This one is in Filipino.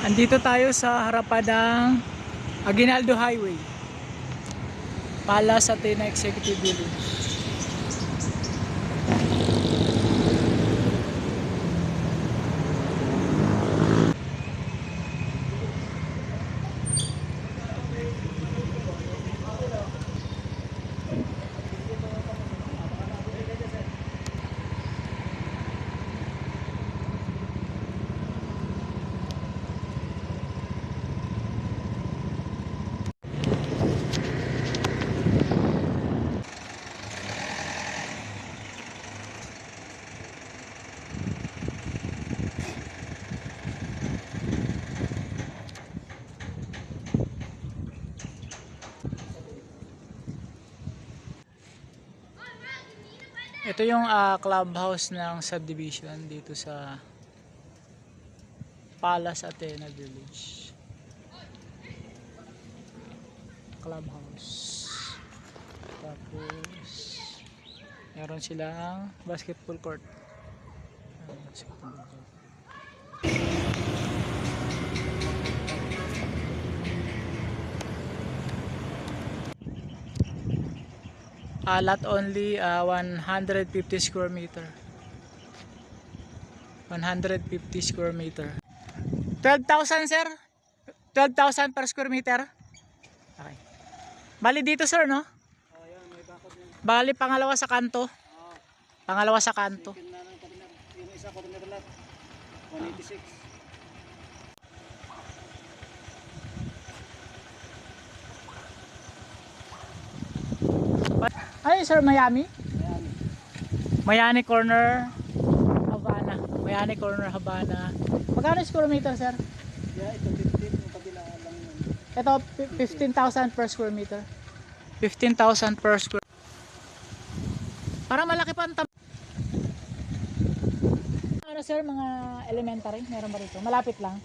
Andito tayo sa harapan ng Aguinaldo Highway, Palace Athena Executive Village. Ito yung clubhouse ng subdivision dito sa Palace Athena Village. Clubhouse. Tapos meron silang basketball court. Basketball court. Lot only 150 square meter. 150 square meter. 12,000 sir? 12,000 per square meter? Okay. Bali dito sir, no? Yan, may bakod yan. Bali pangalawa sa kanto. Pangalawa sa kanto. Yung isa corner lot. 186. Ay sir, Miami? Ayan. Miami Corner, Havana. Miami Corner, Havana. Magkano square meter sir? Yeah, ito 15. Yung kabila lang yun. Ito 15,000 per square meter. 15,000 per square. Parang malaki pa ang ano sir, mga elementary, meron ba dito? Malapit lang.